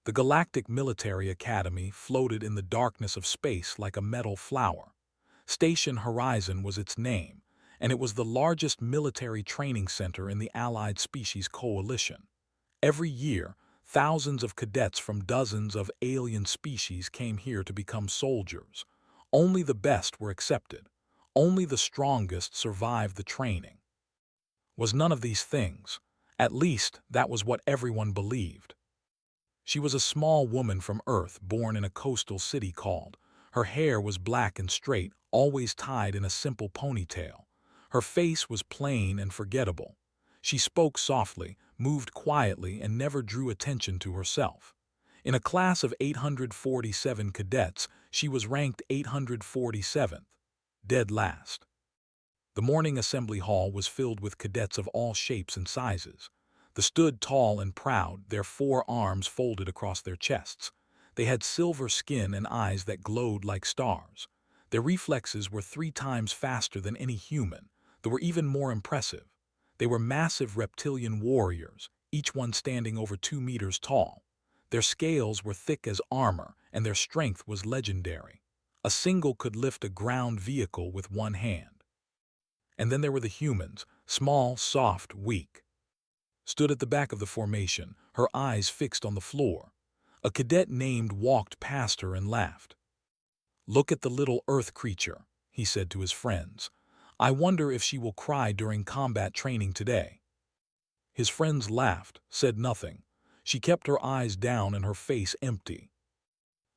The Galactic Military Academy floated in the darkness of space like a metal flower. Station Horizon was its name, and it was the largest military training center in the Allied Species Coalition. Every year, thousands of cadets from dozens of alien species came here to become soldiers. Only the best were accepted. Only the strongest survived the training. Was none of these things. At least, that was what everyone believed. She was a small woman from Earth born in a coastal city called. Her hair was black and straight, always tied in a simple ponytail. Her face was plain and forgettable. She spoke softly, moved quietly, and never drew attention to herself. In a class of 847 cadets, she was ranked 847th, dead last. The morning assembly hall was filled with cadets of all shapes and sizes. They stood tall and proud, their forearms folded across their chests. They had silver skin and eyes that glowed like stars. Their reflexes were 3 times faster than any human. They were even more impressive. They were massive reptilian warriors, each one standing over 2 meters tall. Their scales were thick as armor, and their strength was legendary. A single could lift a ground vehicle with one hand. And then there were the humans, small, soft, weak. Stood at the back of the formation, her eyes fixed on the floor. A cadet named walked past her and laughed. "Look at the little Earth creature," he said to his friends. "I wonder if she will cry during combat training today." His friends laughed, said nothing. She kept her eyes down and her face empty.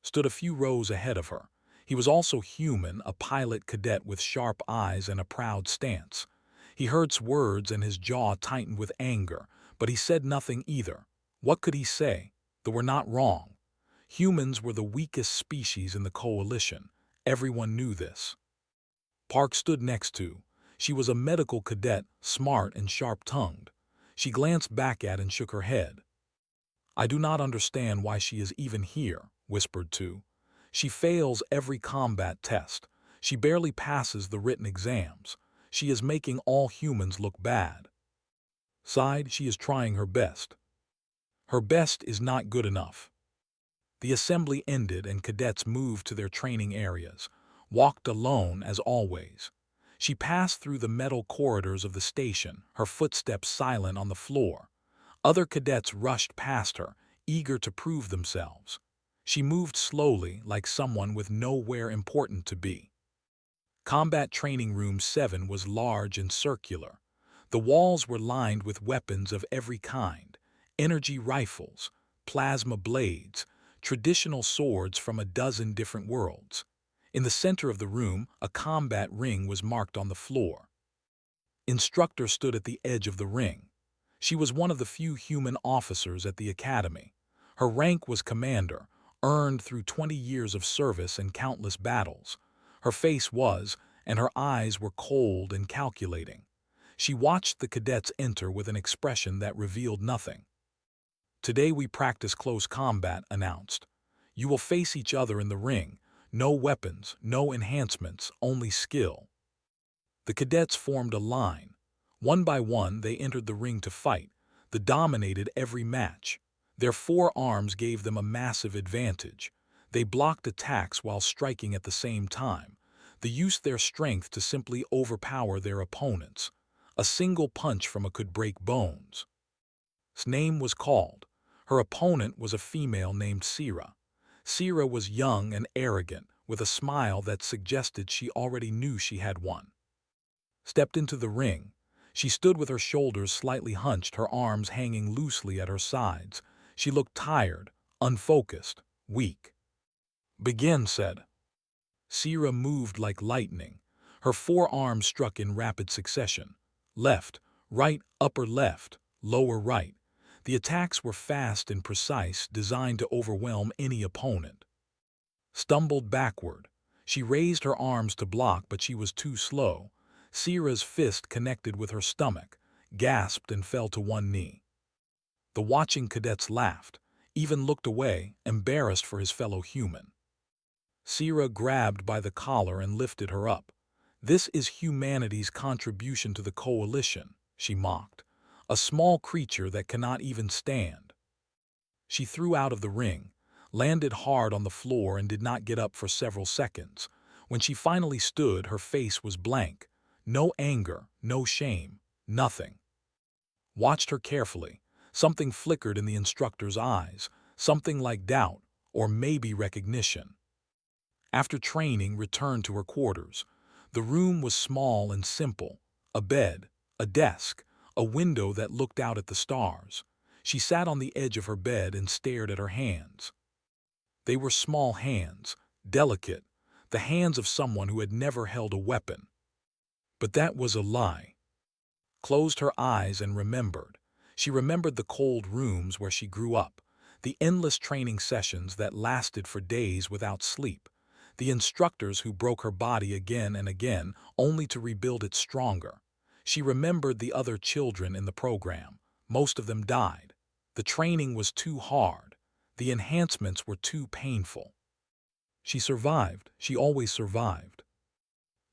Stood a few rows ahead of her. He was also human, a pilot cadet with sharp eyes and a proud stance. He heard words and his jaw tightened with anger, but he said nothing either. What could he say? They were not wrong. Humans were the weakest species in the coalition. Everyone knew this. Park stood next to. She was a medical cadet, smart and sharp-tongued. She glanced back at and shook her head. "I do not understand why she is even here," whispered Tu. "She fails every combat test. She barely passes the written exams. She is making all humans look bad." Sighed, "She is trying her best." "Her best is not good enough." The assembly ended and cadets moved to their training areas, walked alone as always. She passed through the metal corridors of the station, her footsteps silent on the floor. Other cadets rushed past her, eager to prove themselves. She moved slowly, like someone with nowhere important to be. Combat Training Room 7 was large and circular. The walls were lined with weapons of every kind: energy rifles, plasma blades, traditional swords from a dozen different worlds. In the center of the room, a combat ring was marked on the floor. Instructor stood at the edge of the ring. She was one of the few human officers at the academy. Her rank was commander, earned through 20 years of service and countless battles. Her face was, and her eyes were cold and calculating. She watched the cadets enter with an expression that revealed nothing. "Today we practice close combat," announced. "You will face each other in the ring. No weapons, no enhancements, only skill." The cadets formed a line. One by one they entered the ring to fight. They dominated every match. Their forearms gave them a massive advantage. They blocked attacks while striking at the same time. They used their strength to simply overpower their opponents. A single punch from a could break bones. His name was called. Her opponent was a female named Sira. Sira was young and arrogant, with a smile that suggested she already knew she had won. Stepped into the ring. She stood with her shoulders slightly hunched, her arms hanging loosely at her sides. She looked tired, unfocused, weak. "Begin," said. Sira moved like lightning. Her forearms struck in rapid succession. Left, right, upper left, lower right. The attacks were fast and precise, designed to overwhelm any opponent. Stumbled backward. She raised her arms to block, but she was too slow. Sira's fist connected with her stomach, gasped and fell to one knee. The watching cadets laughed, even looked away, embarrassed for his fellow human. Sira grabbed by the collar and lifted her up. "This is humanity's contribution to the coalition," she mocked. "A small creature that cannot even stand." She threw out of the ring, landed hard on the floor and did not get up for several seconds. When she finally stood, her face was blank. No anger, no shame, nothing. Watched her carefully. Something flickered in the instructor's eyes, something like doubt, or maybe recognition. After training, returned to her quarters. The room was small and simple. A bed, a desk, a window that looked out at the stars. She sat on the edge of her bed and stared at her hands. They were small hands, delicate, the hands of someone who had never held a weapon. But that was a lie. Closed her eyes and remembered. She remembered the cold rooms where she grew up, the endless training sessions that lasted for days without sleep, the instructors who broke her body again and again only to rebuild it stronger. She remembered the other children in the program. Most of them died. The training was too hard. The enhancements were too painful. She survived. She always survived.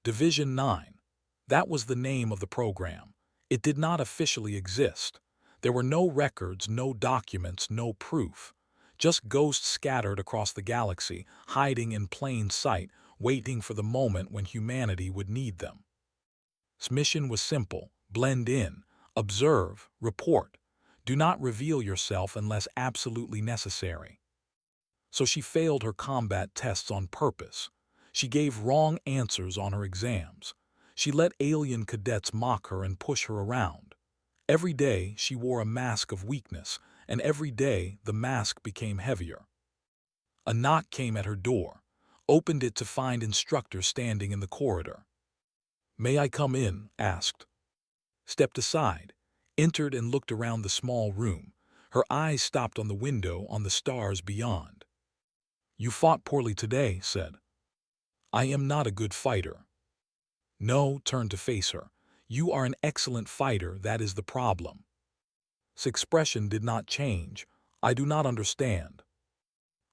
Division 9. That was the name of the program. It did not officially exist. There were no records, no documents, no proof. Just ghosts scattered across the galaxy, hiding in plain sight, waiting for the moment when humanity would need them. Its mission was simple: blend in, observe, report. Do not reveal yourself unless absolutely necessary. So she failed her combat tests on purpose. She gave wrong answers on her exams. She let alien cadets mock her and push her around. Every day she wore a mask of weakness, and every day the mask became heavier. A knock came at her door. Opened it to find instructor standing in the corridor. "May I come in?" asked. Stepped aside, entered and looked around the small room. Her eyes stopped on the window, on the stars beyond. "You fought poorly today," said. "I am not a good fighter." No, turned to face her. "You are an excellent fighter, that is the problem." His expression did not change. "I do not understand."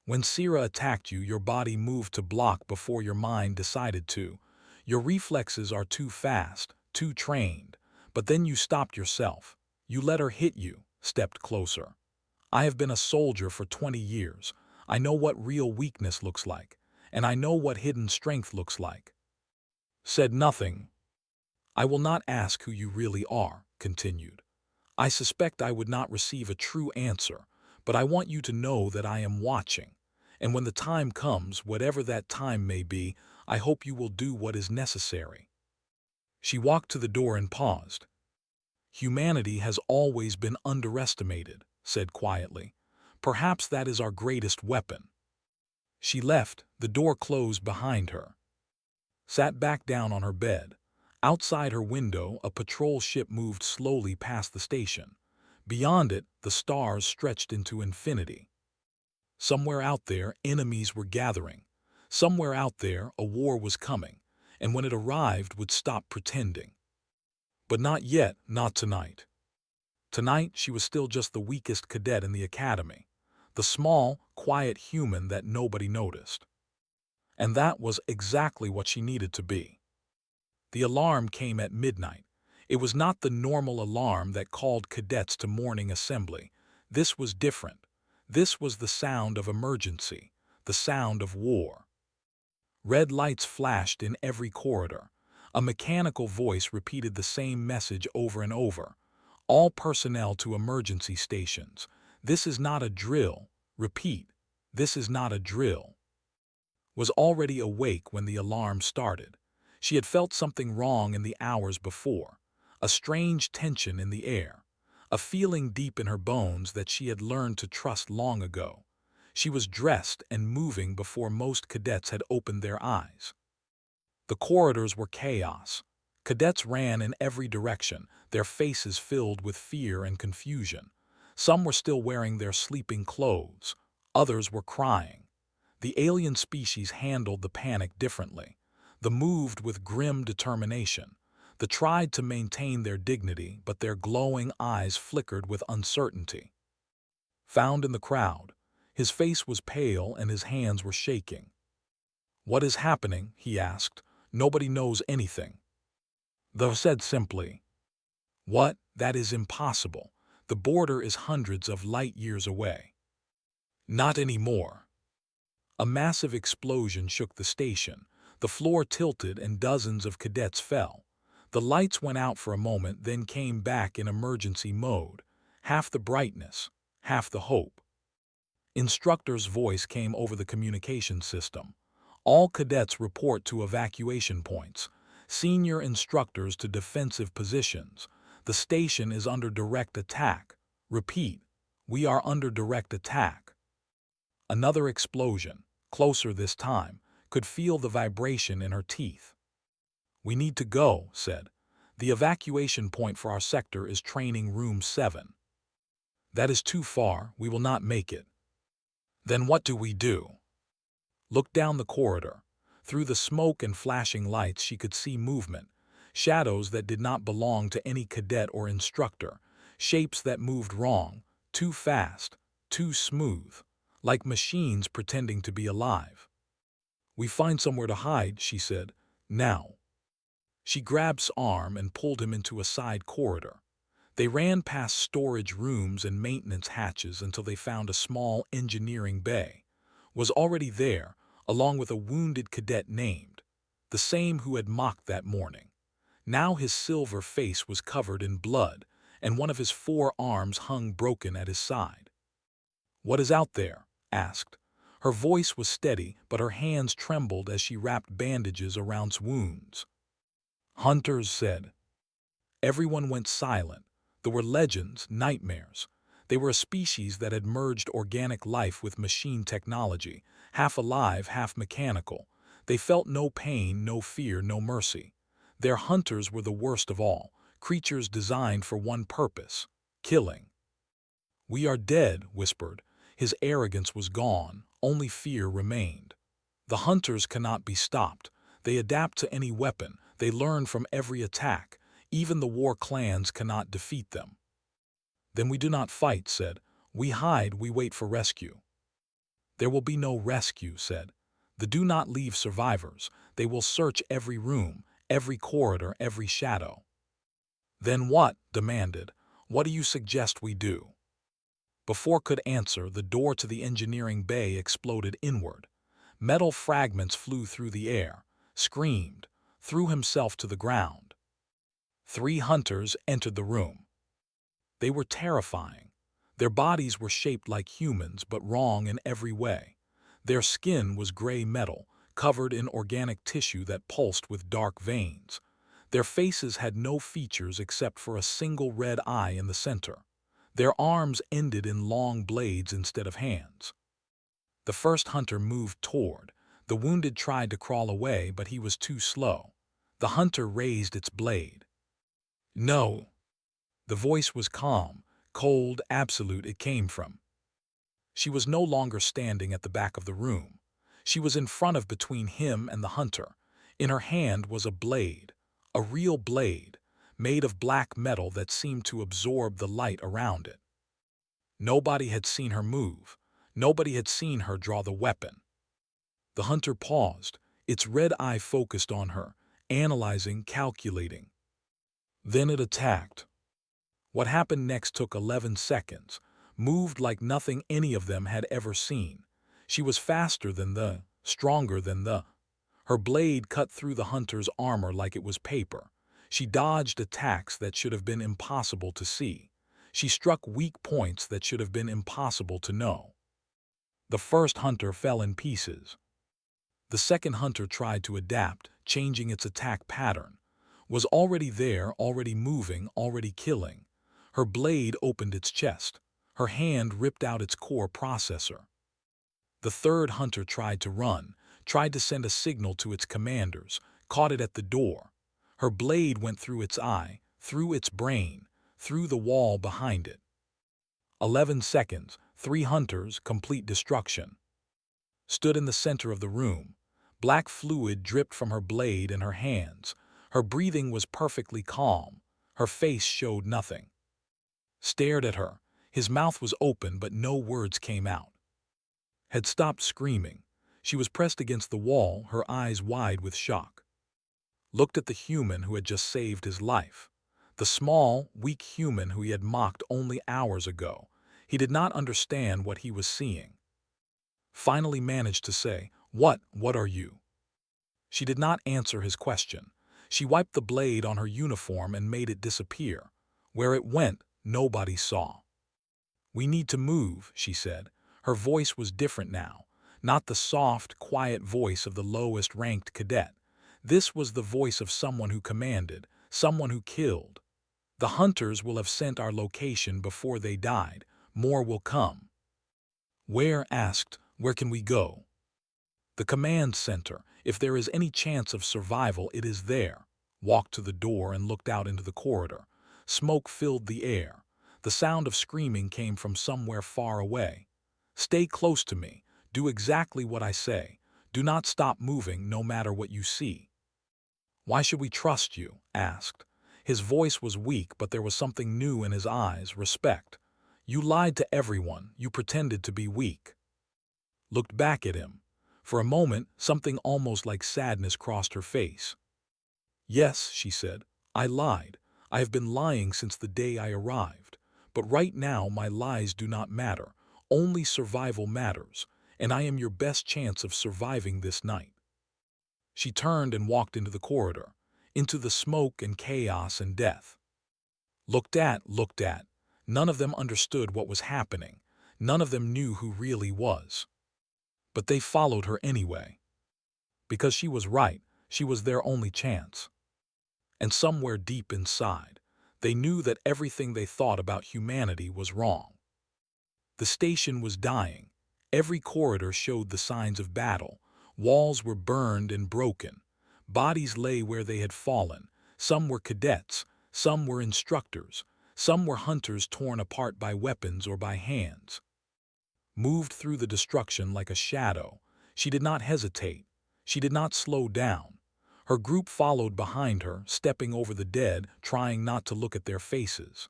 When Sira attacked you, your body moved to block before your mind decided to. Your reflexes are too fast, too trained. But then you stopped yourself. You let her hit you, stepped closer. "I have been a soldier for 20 years. I know what real weakness looks like, and I know what hidden strength looks like." Said nothing. "I will not ask who you really are," continued. "I suspect I would not receive a true answer, but I want you to know that I am watching. And when the time comes, whatever that time may be, I hope you will do what is necessary." She walked to the door and paused. "Humanity has always been underestimated," said quietly. "Perhaps that is our greatest weapon." She left, the door closed behind her. Sat back down on her bed. Outside her window, a patrol ship moved slowly past the station. Beyond it, the stars stretched into infinity. Somewhere out there, enemies were gathering. Somewhere out there, a war was coming, and when it arrived, would stop pretending. But not yet, not tonight. Tonight, she was still just the weakest cadet in the academy, the small, quiet human that nobody noticed. And that was exactly what she needed to be. The alarm came at midnight. It was not the normal alarm that called cadets to morning assembly. This was different. This was the sound of emergency, the sound of war. Red lights flashed in every corridor. A mechanical voice repeated the same message over and over. "All personnel to emergency stations. This is not a drill. Repeat, this is not a drill." Was already awake when the alarm started. She had felt something wrong in the hours before, a strange tension in the air, a feeling deep in her bones that she had learned to trust long ago. She was dressed and moving before most cadets had opened their eyes. The corridors were chaos. Cadets ran in every direction, their faces filled with fear and confusion. Some were still wearing their sleeping clothes. Others were crying. The alien species handled the panic differently. They moved with grim determination. They tried to maintain their dignity, but their glowing eyes flickered with uncertainty. Found in the crowd. His face was pale and his hands were shaking. "What is happening?" he asked. "Nobody knows anything." They said simply, "What? That is impossible. The border is hundreds of light years away." Not anymore. A massive explosion shook the station. The floor tilted and dozens of cadets fell. The lights went out for a moment, then came back in emergency mode. Half the brightness, half the hope. Instructor's voice came over the communication system. All cadets report to evacuation points. Senior instructors to defensive positions. The station is under direct attack. Repeat, we are under direct attack. Another explosion, closer this time, could feel the vibration in her teeth. We need to go, said. The evacuation point for our sector is training room 7. That is too far, we will not make it. Then what do we do? Look down the corridor. Through the smoke and flashing lights she could see movement, shadows that did not belong to any cadet or instructor, shapes that moved wrong, too fast, too smooth, like machines pretending to be alive. We find somewhere to hide, she said. Now. She grabbed his arm and pulled him into a side corridor. They ran past storage rooms and maintenance hatches until they found a small engineering bay. Was already there, along with a wounded cadet named, the same who had mocked that morning. Now his silver face was covered in blood, and one of his 4 arms hung broken at his side. What is out there? Asked. Her voice was steady, but her hands trembled as she wrapped bandages around his wounds. Hunters, said. Everyone went silent. There were legends, nightmares. They were a species that had merged organic life with machine technology, half alive, half mechanical. They felt no pain, no fear, no mercy. Their hunters were the worst of all, creatures designed for one purpose: killing. We are dead, whispered. His arrogance was gone, only fear remained. The hunters cannot be stopped. They adapt to any weapon, they learn from every attack. Even the war clans cannot defeat them. Then we do not fight, said. We hide, we wait for rescue. There will be no rescue, said. The do not leave survivors. They will search every room, every corridor, every shadow. Then what? Demanded. What do you suggest we do? Before could answer, the door to the engineering bay exploded inward. Metal fragments flew through the air, screamed, threw himself to the ground. 3 hunters entered the room. They were terrifying. Their bodies were shaped like humans, but wrong in every way. Their skin was gray metal, covered in organic tissue that pulsed with dark veins. Their faces had no features except for a single red eye in the center. Their arms ended in long blades instead of hands. The first hunter moved toward. The wounded tried to crawl away, but he was too slow. The hunter raised its blade. No. The voice was calm, cold, absolute. It came from. She was no longer standing at the back of the room. She was in front of, between him and the hunter. In her hand was a blade, a real blade, made of black metal that seemed to absorb the light around it. Nobody had seen her move. Nobody had seen her draw the weapon. The hunter paused, its red eye focused on her, analyzing, calculating. Then it attacked. What happened next took 11 seconds, moved like nothing any of them had ever seen. She was faster than the, stronger than the. Her blade cut through the hunter's armor like it was paper. She dodged attacks that should have been impossible to see. She struck weak points that should have been impossible to know. The first hunter fell in pieces. The second hunter tried to adapt, changing its attack pattern. Was already there, already moving, already killing. Her blade opened its chest. Her hand ripped out its core processor. The third hunter tried to run, tried to send a signal to its commanders, caught it at the door. Her blade went through its eye, through its brain, through the wall behind it. 11 seconds, 3 hunters, complete destruction. Stood in the center of the room. Black fluid dripped from her blade and her hands. Her breathing was perfectly calm. Her face showed nothing. Stared at her. His mouth was open, but no words came out. Had stopped screaming. She was pressed against the wall, her eyes wide with shock. Looked at the human who had just saved his life. The small, weak human who he had mocked only hours ago. He did not understand what he was seeing. finally managed to say, What are you?" She did not answer his question. She wiped the blade on her uniform and made it disappear. Where it went, nobody saw. "We need to move," she said. Her voice was different now, not the soft, quiet voice of the lowest-ranked cadet. This was the voice of someone who commanded, someone who killed. "The hunters will have sent our location before they died. More will come." "Where?" asked. "Where can we go?" "The command center. If there is any chance of survival, it is there." Walked to the door and looked out into the corridor. Smoke filled the air. The sound of screaming came from somewhere far away. "Stay close to me. Do exactly what I say. Do not stop moving, no matter what you see." "Why should we trust you?" asked. His voice was weak, but there was something new in his eyes, respect. "You lied to everyone. You pretended to be weak." Looked back at him. For a moment, something almost like sadness crossed her face. "Yes," she said, "I lied. I have been lying since the day I arrived. But right now my lies do not matter. Only survival matters, and I am your best chance of surviving this night." She turned and walked into the corridor, into the smoke and chaos and death. Looked at. None of them understood what was happening. None of them knew who really was. But they followed her anyway. Because she was right, she was their only chance. And somewhere deep inside, they knew that everything they thought about humanity was wrong. The station was dying. Every corridor showed the signs of battle. Walls were burned and broken. Bodies lay where they had fallen. Some were cadets, some were instructors, some were hunters torn apart by weapons or by hands. Moved through the destruction like a shadow, she did not hesitate. She did not slow down. Her group followed behind her, stepping over the dead, trying not to look at their faces.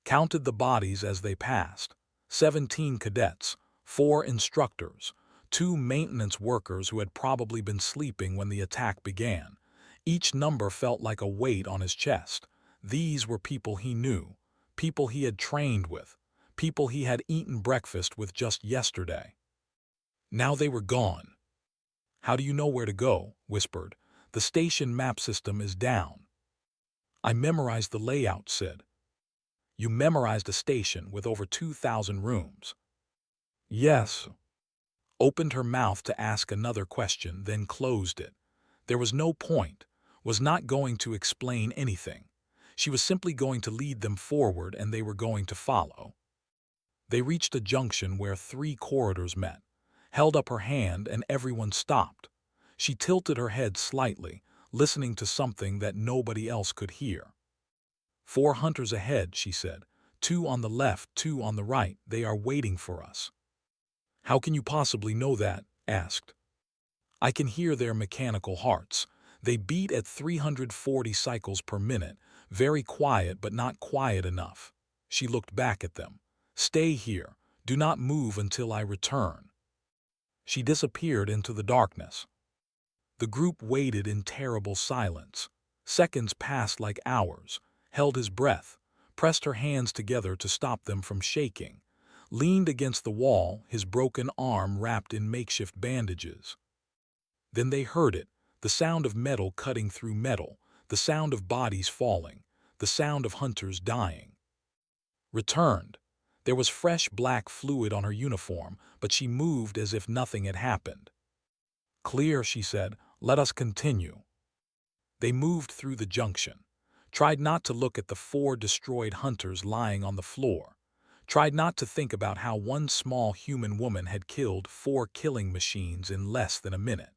Counted the bodies as they passed. 17 cadets, 4 instructors, 2 maintenance workers who had probably been sleeping when the attack began. Each number felt like a weight on his chest. These were people he knew, people he had trained with, people he had eaten breakfast with just yesterday. Now they were gone. "How do you know where to go?" whispered. "The station map system is down." "I memorized the layout," said. "You memorized a station with over 2,000 rooms." "Yes." Opened her mouth to ask another question, then closed it. There was no point, was not going to explain anything. She was simply going to lead them forward and they were going to follow. They reached a junction where 3 corridors met, held up her hand and everyone stopped. She tilted her head slightly, listening to something that nobody else could hear. 4 hunters ahead," she said. 2 on the left, 2 on the right. They are waiting for us." "How can you possibly know that?" asked. "I can hear their mechanical hearts. They beat at 340 cycles per minute, very quiet but not quiet enough." She looked back at them. "Stay here. Do not move until I return." She disappeared into the darkness. The group waited in terrible silence. Seconds passed like hours. Held his breath, pressed her hands together to stop them from shaking, leaned against the wall, his broken arm wrapped in makeshift bandages. Then they heard it, the sound of metal cutting through metal, the sound of bodies falling, the sound of hunters dying. Returned. There was fresh black fluid on her uniform, but she moved as if nothing had happened. "Clear," she said. "Let us continue." They moved through the junction. Tried not to look at the 4 destroyed hunters lying on the floor. Tried not to think about how one small human woman had killed 4 killing machines in less than a minute.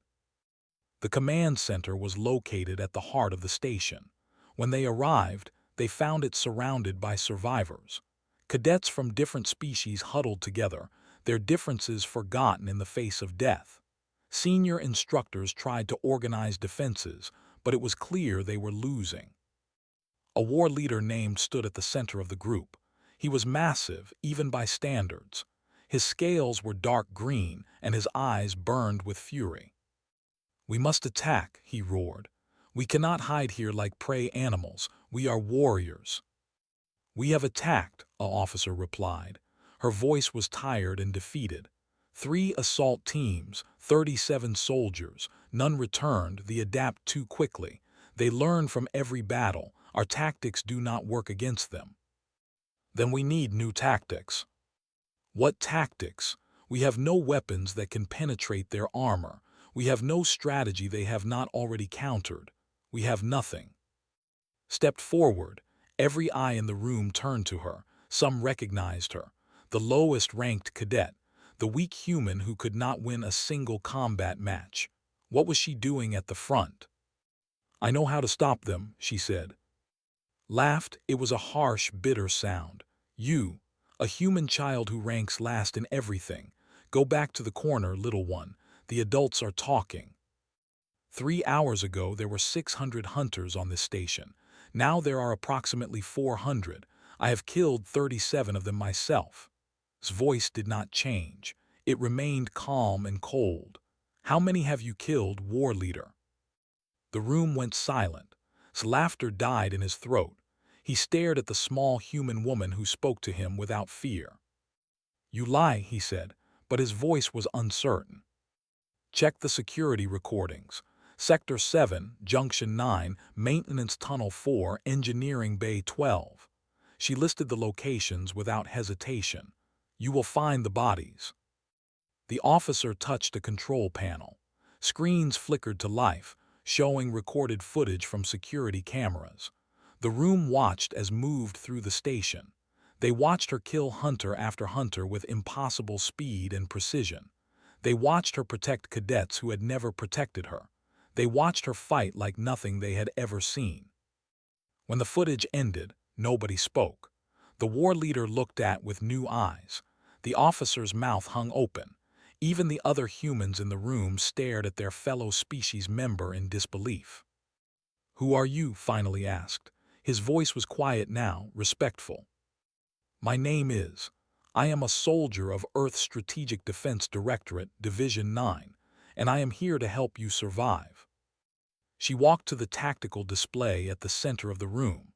The command center was located at the heart of the station. When they arrived, they found it surrounded by survivors. Cadets from different species huddled together, their differences forgotten in the face of death. Senior instructors tried to organize defenses, but it was clear they were losing. A war leader named stood at the center of the group. He was massive, even by standards. His scales were dark green, and his eyes burned with fury. "We must attack," he roared. "We cannot hide here like prey animals. We are warriors." "We have attacked," an officer replied. Her voice was tired and defeated. 3 assault teams, 37 soldiers, none returned, they adapt too quickly. They learn from every battle, our tactics do not work against them. Then we need new tactics. What tactics? We have no weapons that can penetrate their armor. We have no strategy they have not already countered. We have nothing. Stepped forward. Every eye in the room turned to her. Some recognized her. The lowest-ranked cadet, the weak human who could not win a single combat match. What was she doing at the front? "I know how to stop them," she said. Laughed, it was a harsh, bitter sound. "You, a human child who ranks last in everything. Go back to the corner, little one. The adults are talking. 3 hours ago there were 600 hunters on this station. Now there are approximately 400. I have killed 37 of them myself." His voice did not change. It remained calm and cold. "How many have you killed, war leader?" The room went silent. His laughter died in his throat. He stared at the small human woman who spoke to him without fear. "You lie," he said, but his voice was uncertain. "Check the security recordings. Sector 7, Junction 9, Maintenance Tunnel 4, Engineering Bay 12. She listed the locations without hesitation. "You will find the bodies." The officer touched a control panel. Screens flickered to life, showing recorded footage from security cameras. The room watched as moved through the station. They watched her kill hunter after hunter with impossible speed and precision. They watched her protect cadets who had never protected her. They watched her fight like nothing they had ever seen. When the footage ended, nobody spoke. The war leader looked at with new eyes. The officer's mouth hung open. Even the other humans in the room stared at their fellow species member in disbelief. "Who are you?" finally asked. His voice was quiet now, respectful. "My name is. I am a soldier of Earth's Strategic Defense Directorate, Division 9, and I am here to help you survive." She walked to the tactical display at the center of the room.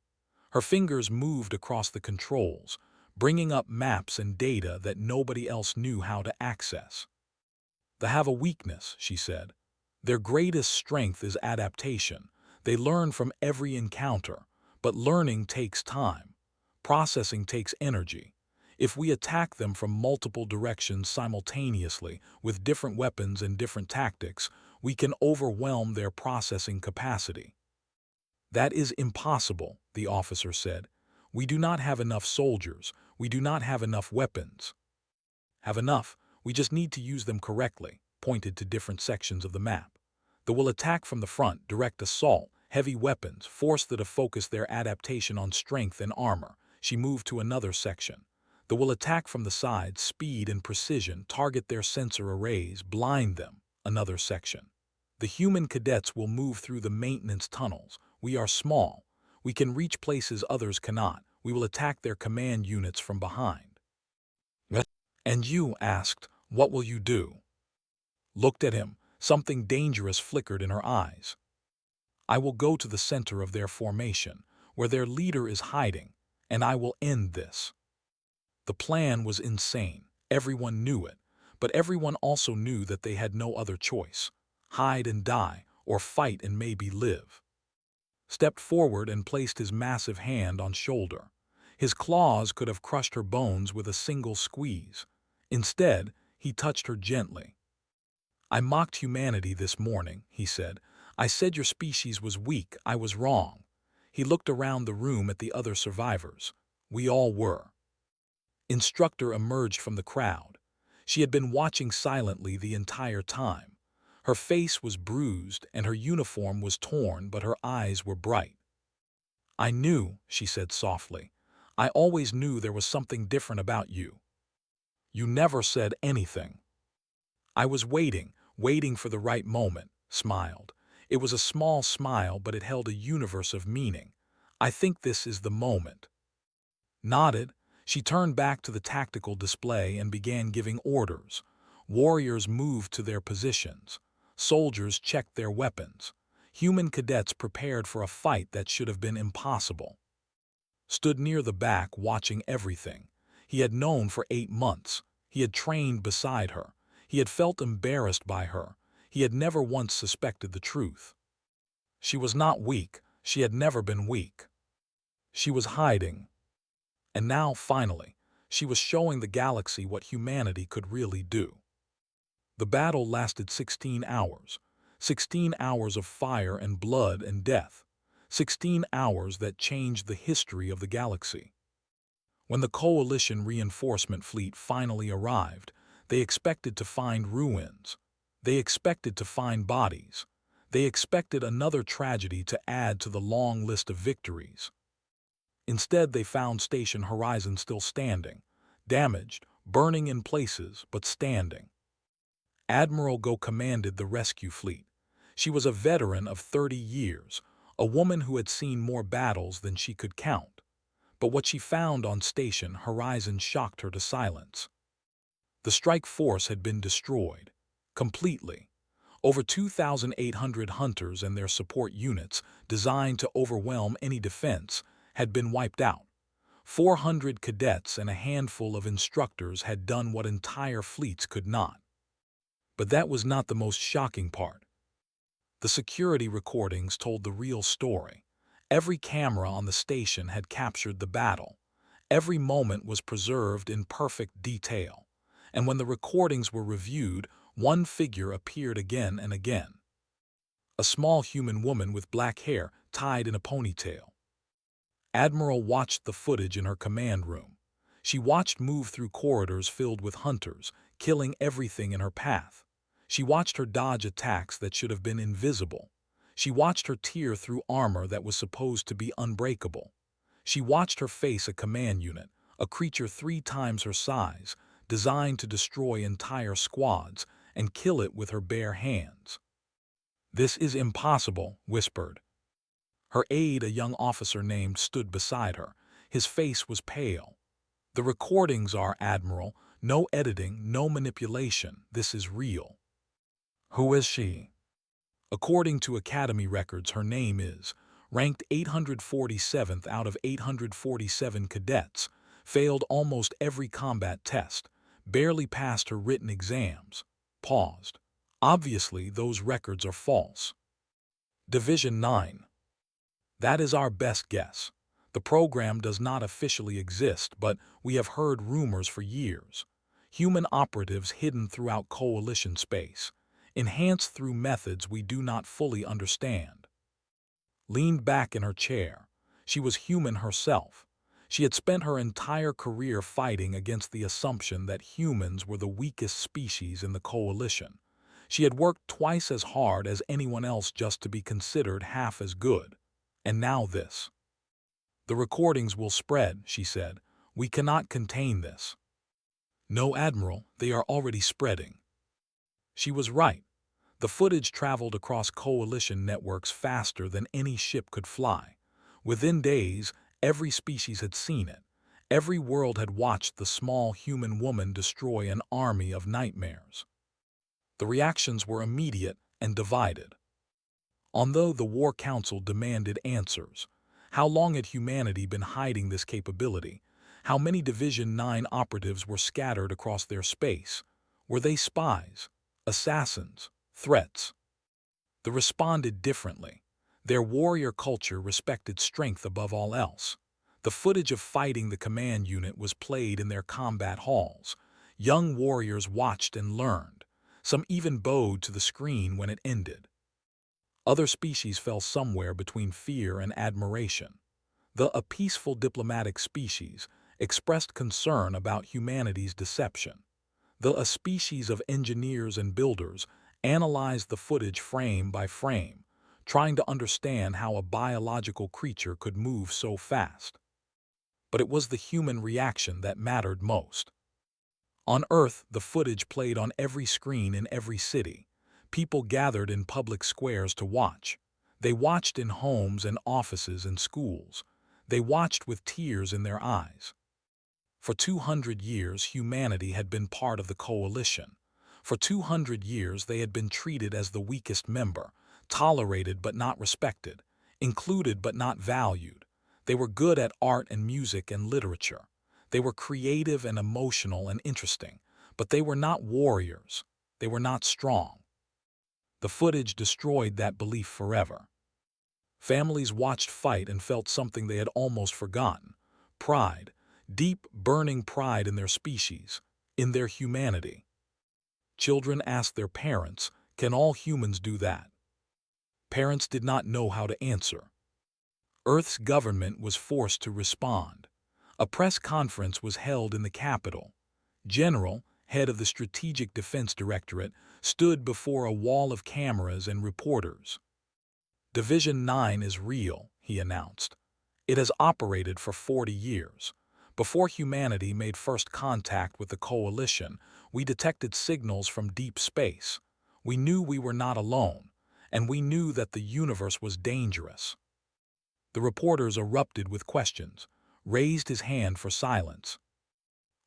Her fingers moved across the controls, bringing up maps and data that nobody else knew how to access. "They have a weakness," she said. "Their greatest strength is adaptation. They learn from every encounter, but learning takes time. Processing takes energy. If we attack them from multiple directions simultaneously, with different weapons and different tactics, we can overwhelm their processing capacity." "That is impossible," the officer said. "We do not have enough soldiers. We do not have enough weapons." "Have enough. We just need to use them correctly," pointed to different sections of the map. "They will attack from the front, direct assault, heavy weapons, force them to focus their adaptation on strength and armor." She moved to another section. "They will attack from the sides, speed and precision, target their sensor arrays, blind them." Another section. "The human cadets will move through the maintenance tunnels. We are small. We can reach places others cannot. We will attack their command units from behind." "And you?" asked. "What will you do?" Looked at him. Something dangerous flickered in her eyes. "I will go to the center of their formation, where their leader is hiding, and I will end this." The plan was insane. Everyone knew it, but everyone also knew that they had no other choice. Hide and die, or fight and maybe live. Stepped forward and placed his massive hand on shoulder. His claws could have crushed her bones with a single squeeze. Instead, he touched her gently. "I mocked humanity this morning," he said. "I said your species was weak. I was wrong." He looked around the room at the other survivors. We all were. Instructor emerged from the crowd. She had been watching silently the entire time. Her face was bruised and her uniform was torn, but her eyes were bright. "I knew," she said softly. "I always knew there was something different about you. You never said anything." "I was waiting for the right moment," smiled. It was a small smile, but it held a universe of meaning. "I think this is the moment." Nodded. She turned back to the tactical display and began giving orders. Warriors moved to their positions. Soldiers checked their weapons. Human cadets prepared for a fight that should have been impossible. Stood near the back watching everything. He had known for 8 months. He had trained beside her. He had felt embarrassed by her. He had never once suspected the truth. She was not weak. She had never been weak. She was hiding. And now, finally, she was showing the galaxy what humanity could really do. The battle lasted 16 hours. 16 hours of fire and blood and death. 16 hours that changed the history of the galaxy. When the Coalition reinforcement fleet finally arrived, they expected to find ruins. They expected to find bodies. They expected another tragedy to add to the long list of victories. Instead, they found Station Horizon still standing, damaged, burning in places, but standing. Admiral Go commanded the rescue fleet. She was a veteran of 30 years, a woman who had seen more battles than she could count. But what she found on Station Horizon shocked her to silence. The strike force had been destroyed. Completely. Over 2,800 hunters and their support units, designed to overwhelm any defense, had been wiped out. 400 cadets and a handful of instructors had done what entire fleets could not. But that was not the most shocking part. The security recordings told the real story. Every camera on the station had captured the battle. Every moment was preserved in perfect detail. And when the recordings were reviewed, one figure appeared again and again. A small human woman with black hair tied in a ponytail. Admiral watched the footage in her command room. She watched move through corridors filled with hunters, killing everything in her path. She watched her dodge attacks that should have been invisible. She watched her tear through armor that was supposed to be unbreakable. She watched her face a command unit, a creature 3 times her size, designed to destroy entire squads, and kill it with her bare hands. "This is impossible," whispered. Her aide, a young officer named, stood beside her. His face was pale. "The recordings are, Admiral. No editing, no manipulation. This is real." "Who is she?" "According to Academy records, her name is, ranked 847th out of 847 cadets, failed almost every combat test, barely passed her written exams." Paused. "Obviously, those records are false." Division 9. "That is our best guess. The program does not officially exist, but we have heard rumors for years. Human operatives hidden throughout Coalition space, enhanced through methods we do not fully understand." Leaned back in her chair. She was human herself. She had spent her entire career fighting against the assumption that humans were the weakest species in the Coalition. She had worked twice as hard as anyone else just to be considered half as good. And now this. "The recordings will spread," she said. "We cannot contain this." "No, Admiral, they are already spreading." She was right. The footage traveled across Coalition networks faster than any ship could fly. Within days, every species had seen it. Every world had watched the small human woman destroy an army of nightmares. The reactions were immediate and divided. Although the War Council demanded answers. How long had humanity been hiding this capability? How many Division 9 operatives were scattered across their space? Were they spies? Assassins? Threats? They responded differently. Their warrior culture respected strength above all else. The footage of fighting the command unit was played in their combat halls. Young warriors watched and learned. Some even bowed to the screen when it ended. Other species fell somewhere between fear and admiration. A peaceful diplomatic species expressed concern about humanity's deception. A species of engineers and builders analyzed the footage frame by frame, trying to understand how a biological creature could move so fast. But it was the human reaction that mattered most. On Earth, the footage played on every screen in every city. People gathered in public squares to watch. They watched in homes and offices and schools. They watched with tears in their eyes. For 200 years, humanity had been part of the Coalition. For 200 years, they had been treated as the weakest member, tolerated but not respected, included but not valued. They were good at art and music and literature. They were creative and emotional and interesting, but they were not warriors. They were not strong. The footage destroyed that belief forever. Families watched fight and felt something they had almost forgotten: pride, deep, burning pride in their species, in their humanity. Children asked their parents, "Can all humans do that?" Parents did not know how to answer. Earth's government was forced to respond. A press conference was held in the capital. General, head of the Strategic Defense Directorate, stood before a wall of cameras and reporters. "Division 9 is real," he announced. "It has operated for 40 years. Before humanity made first contact with the coalition, we detected signals from deep space. We knew we were not alone, and we knew that the universe was dangerous." The reporters erupted with questions, raised his hand for silence.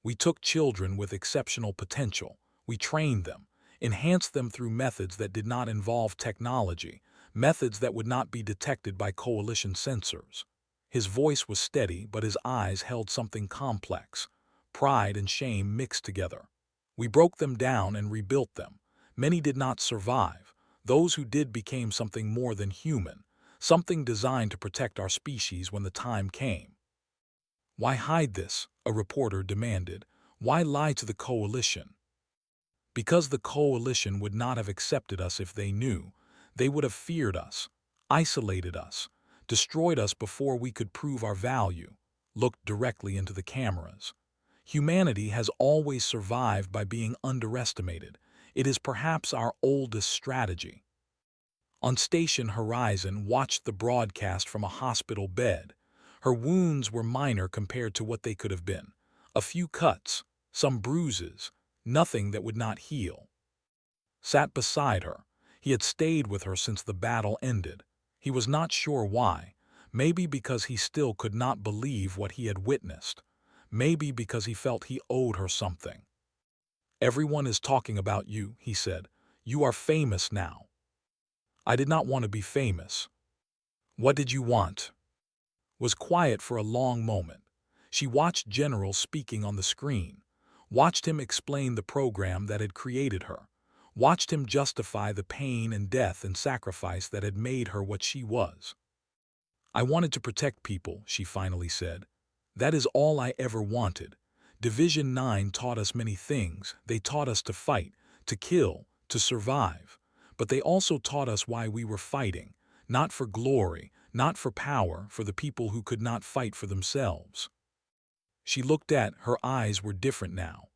"We took children with exceptional potential. We trained them, enhanced them through methods that did not involve technology, methods that would not be detected by coalition sensors." His voice was steady, but his eyes held something complex. Pride and shame mixed together. "We broke them down and rebuilt them. Many did not survive. Those who did became something more than human, something designed to protect our species when the time came." "Why hide this?" a reporter demanded. "Why lie to the coalition?" "Because the coalition would not have accepted us if they knew. They would have feared us, isolated us, destroyed us before we could prove our value," looked directly into the cameras. "Humanity has always survived by being underestimated. It is perhaps our oldest strategy." On Station Horizon watched the broadcast from a hospital bed. Her wounds were minor compared to what they could have been. A few cuts, some bruises, nothing that would not heal. Sat beside her. He had stayed with her since the battle ended. He was not sure why. Maybe because he still could not believe what he had witnessed. Maybe because he felt he owed her something. "Everyone is talking about you," he said. "You are famous now." "I did not want to be famous." "What did you want?" Was quiet for a long moment. She watched General speaking on the screen, watched him explain the program that had created her, watched him justify the pain and death and sacrifice that had made her what she was. "I wanted to protect people," she finally said. "That is all I ever wanted. Division 9 taught us many things. They taught us to fight, to kill, to survive. But they also taught us why we were fighting, not for glory, not for power, for the people who could not fight for themselves." She looked at, her eyes were different now.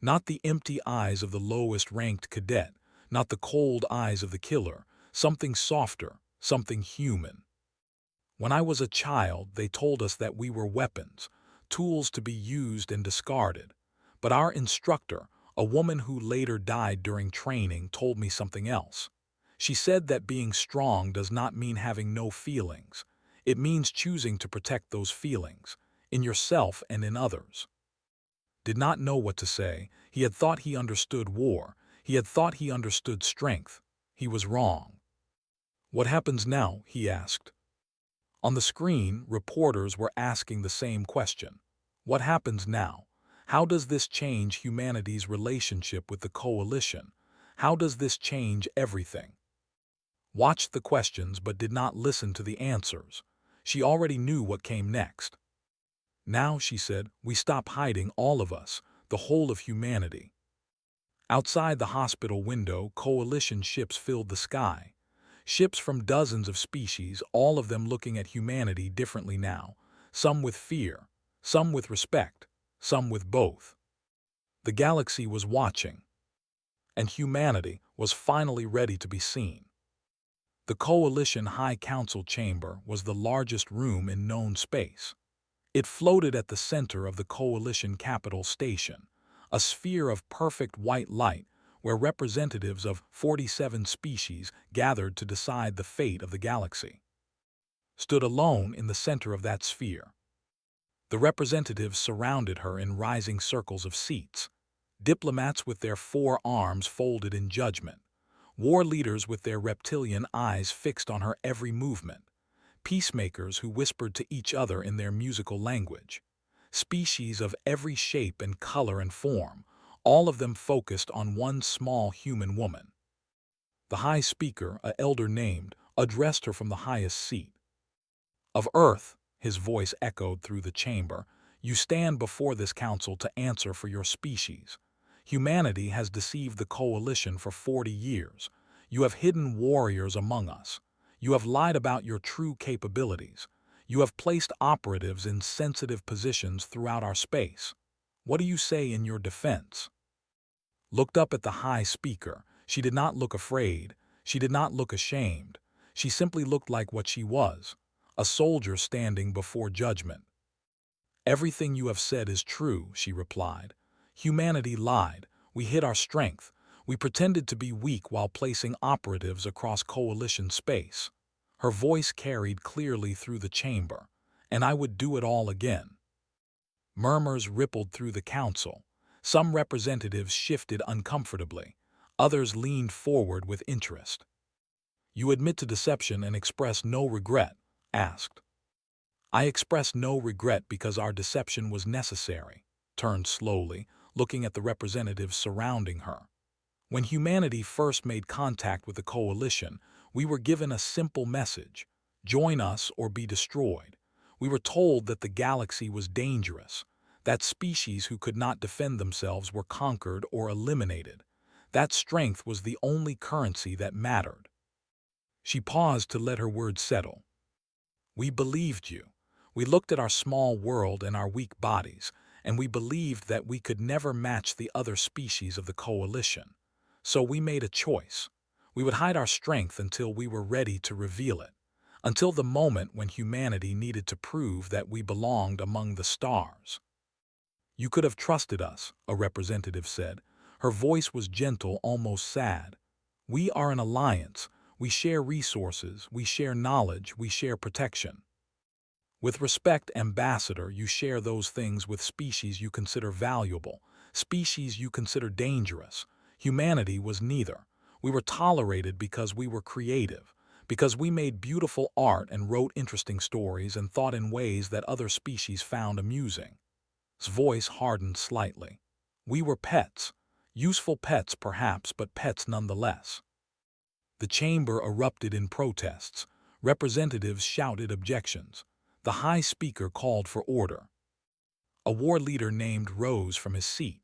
Not the empty eyes of the lowest-ranked cadet, not the cold eyes of the killer, something softer, something human. "When I was a child, they told us that we were weapons, tools to be used and discarded. But our instructor, a woman who later died during training, told me something else. She said that being strong does not mean having no feelings. It means choosing to protect those feelings, in yourself and in others." Did not know what to say. He had thought he understood war. He had thought he understood strength. He was wrong. "What happens now?" he asked. On the screen, reporters were asking the same question. What happens now? How does this change humanity's relationship with the coalition? How does this change everything? Watched the questions but did not listen to the answers. She already knew what came next. "Now," she said, "we stop hiding, all of us, the whole of humanity." Outside the hospital window, coalition ships filled the sky. Ships from dozens of species, all of them looking at humanity differently now, some with fear, some with respect, some with both. The galaxy was watching, and humanity was finally ready to be seen. The Coalition High Council chamber was the largest room in known space. It floated at the center of the Coalition Capital Station, a sphere of perfect white light where representatives of 47 species gathered to decide the fate of the galaxy. Stood alone in the center of that sphere. The representatives surrounded her in rising circles of seats, diplomats with their forearms folded in judgment, war leaders with their reptilian eyes fixed on her every movement, peacemakers who whispered to each other in their musical language, species of every shape and color and form, all of them focused on one small human woman. The High Speaker, a elder named, addressed her from the highest seat. "Of Earth," his voice echoed through the chamber, "you stand before this council to answer for your species. Humanity has deceived the Coalition for 40 years. You have hidden warriors among us. You have lied about your true capabilities. You have placed operatives in sensitive positions throughout our space. What do you say in your defense?" Looked up at the High Speaker. She did not look afraid. She did not look ashamed. She simply looked like what she was, a soldier standing before judgment. "Everything you have said is true," she replied. "Humanity lied. We hid our strength. We pretended to be weak while placing operatives across Coalition space." Her voice carried clearly through the chamber. "And I would do it all again." Murmurs rippled through the council. Some representatives shifted uncomfortably. Others leaned forward with interest. "You admit to deception and express no regret?" asked. "I express no regret because our deception was necessary," turned slowly, looking at the representatives surrounding her. "When humanity first made contact with the Coalition, we were given a simple message: join us or be destroyed. We were told that the galaxy was dangerous, that species who could not defend themselves were conquered or eliminated. That strength was the only currency that mattered." She paused to let her words settle. "We believed you. We looked at our small world and our weak bodies, and we believed that we could never match the other species of the Coalition. So we made a choice. We would hide our strength until we were ready to reveal it, until the moment when humanity needed to prove that we belonged among the stars." "You could have trusted us," a representative said. Her voice was gentle, almost sad. "We are an alliance. We share resources, we share knowledge, we share protection." "With respect, Ambassador, you share those things with species you consider valuable, species you consider dangerous. Humanity was neither. We were tolerated because we were creative, because we made beautiful art and wrote interesting stories and thought in ways that other species found amusing." His voice hardened slightly. "We were pets. Useful pets, perhaps, but pets nonetheless." The chamber erupted in protests. Representatives shouted objections. The High Speaker called for order. A war leader named rose from his seat.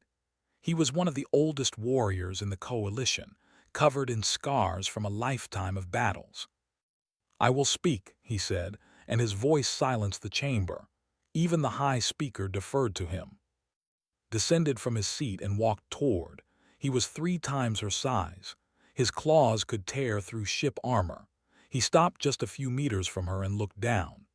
He was one of the oldest warriors in the Coalition, covered in scars from a lifetime of battles. "I will speak," he said, and his voice silenced the chamber. Even the High Speaker deferred to him. Descended from his seat and walked toward. He was 3 times her size. His claws could tear through ship armor. He stopped just a few meters from her and looked down.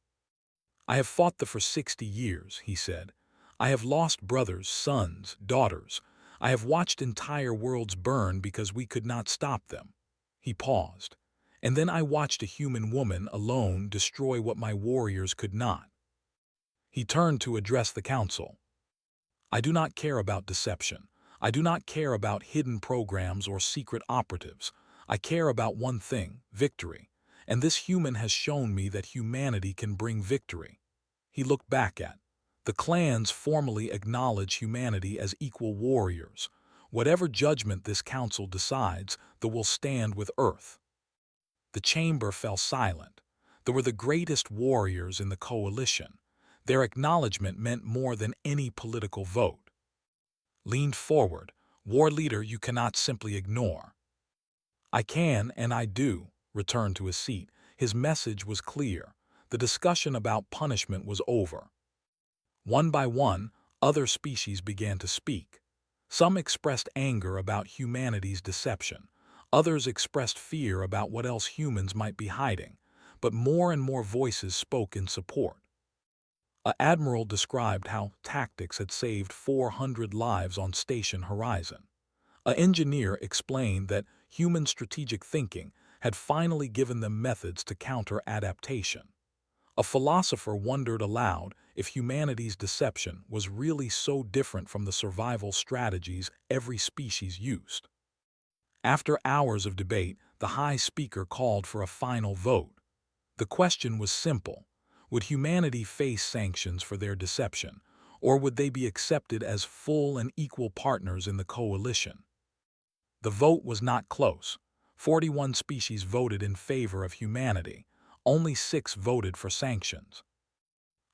"I have fought for 60 years," he said. "I have lost brothers, sons, daughters. I have watched entire worlds burn because we could not stop them." He paused. "And then I watched a human woman alone destroy what my warriors could not." He turned to address the council. "I do not care about deception. I do not care about hidden programs or secret operatives. I care about one thing: victory. And this human has shown me that humanity can bring victory." He looked back at. "The clans formally acknowledge humanity as equal warriors. Whatever judgment this council decides, they will stand with Earth." The chamber fell silent. They were the greatest warriors in the Coalition. Their acknowledgement meant more than any political vote. Leaned forward. "War leader you cannot simply ignore." "I can, and I do," returned to his seat. His message was clear. The discussion about punishment was over. One by one, other species began to speak. Some expressed anger about humanity's deception. Others expressed fear about what else humans might be hiding. But more and more voices spoke in support. An admiral described how tactics had saved 400 lives on Station Horizon. An engineer explained that human strategic thinking had finally given them methods to counter adaptation. A philosopher wondered aloud if humanity's deception was really so different from the survival strategies every species used. After hours of debate, the High Speaker called for a final vote. The question was simple: would humanity face sanctions for their deception, Or would they be accepted as full and equal partners in the coalition? The vote was not close. 41 species voted in favor of humanity. Only 6 voted for sanctions.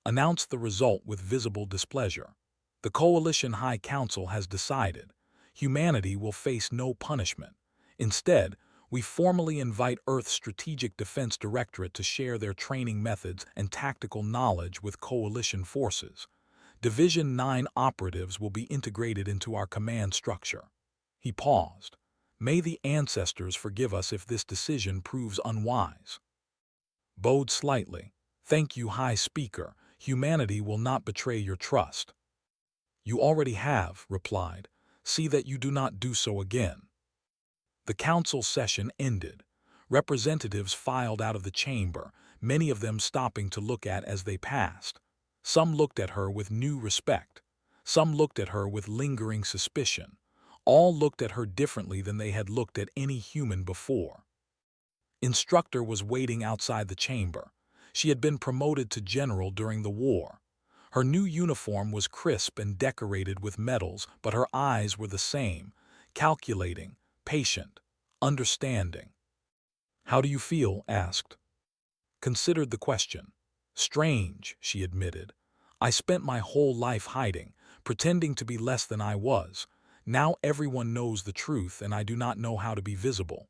Announced the result with visible displeasure. The Coalition High Council has decided humanity will face no punishment. Instead, we formally invite Earth's Strategic Defense Directorate to share their training methods and tactical knowledge with coalition forces. Division 9 operatives will be integrated into our command structure. He paused. May the ancestors forgive us if this decision proves unwise. Bowed slightly. Thank you, High Speaker. Humanity will not betray your trust. You already have, replied. See that you do not do so again. The council session ended. Representatives filed out of the chamber, many of them stopping to look at as they passed. Some looked at her with new respect. Some looked at her with lingering suspicion. All looked at her differently than they had looked at any human before. Instructor was waiting outside the chamber. She had been promoted to general during the war. Her new uniform was crisp and decorated with medals, but her eyes were the same, calculating, patient, understanding. How do you feel? Asked. Considered the question. Strange, she admitted. I spent my whole life hiding, pretending to be less than I was. Now everyone knows the truth and I do not know how to be visible.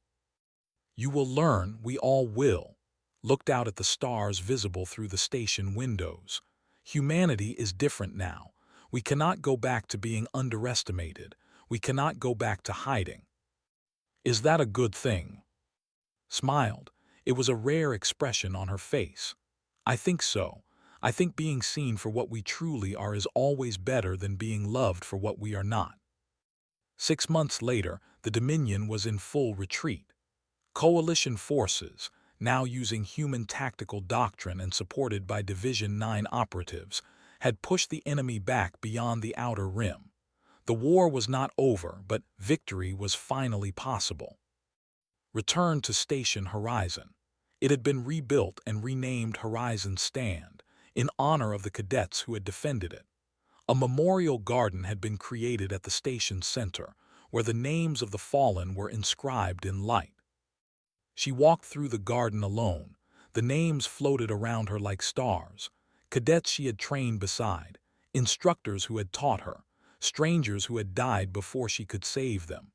You will learn, we all will. Looked out at the stars visible through the station windows. Humanity is different now. We cannot go back to being underestimated. We cannot go back to hiding. Is that a good thing? Smiled. It was a rare expression on her face. I think so. I think being seen for what we truly are is always better than being loved for what we are not. 6 months later, the Dominion was in full retreat. Coalition forces, now using human tactical doctrine and supported by Division 9 operatives, had pushed the enemy back beyond the outer rim. The war was not over, but victory was finally possible. Return to Station Horizon. It had been rebuilt and renamed Horizon Stand, in honor of the cadets who had defended it. A memorial garden had been created at the station's center, where the names of the fallen were inscribed in light. She walked through the garden alone. The names floated around her like stars. Cadets she had trained beside, instructors who had taught her, strangers who had died before she could save them.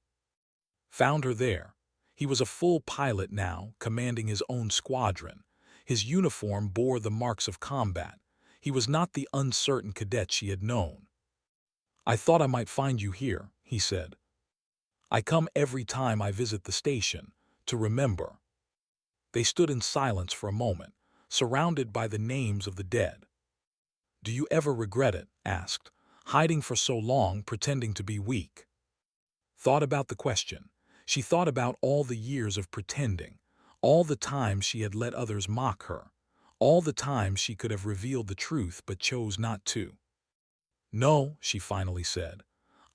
Found her there. He was a full pilot now, commanding his own squadron. His uniform bore the marks of combat. He was not the uncertain cadet she had known. I thought I might find you here, he said. I come every time I visit the station, to remember. They stood in silence for a moment, surrounded by the names of the dead. Do you ever regret it? Asked, hiding for so long, pretending to be weak. Thought about the question. She thought about all the years of pretending, all the times she had let others mock her, all the times she could have revealed the truth but chose not to. No, she finally said.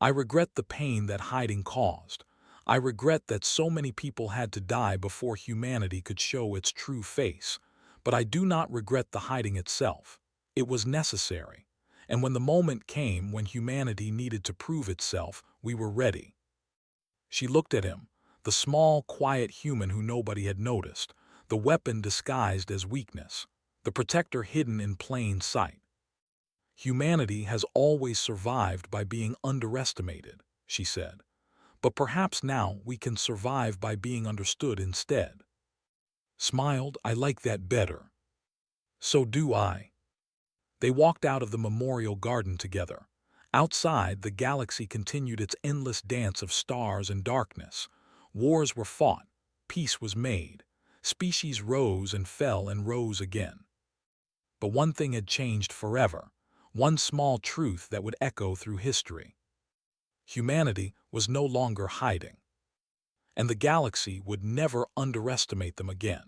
I regret the pain that hiding caused. I regret that so many people had to die before humanity could show its true face. But I do not regret the hiding itself. It was necessary. And when the moment came when humanity needed to prove itself, we were ready. She looked at him, the small, quiet human who nobody had noticed, the weapon disguised as weakness, the protector hidden in plain sight. Humanity has always survived by being underestimated, she said. But perhaps now we can survive by being understood instead. Smiled, I like that better. So do I. They walked out of the memorial garden together. Outside, the galaxy continued its endless dance of stars and darkness. Wars were fought, peace was made, species rose and fell and rose again. But one thing had changed forever, one small truth that would echo through history. Humanity was no longer hiding, and the galaxy would never underestimate them again.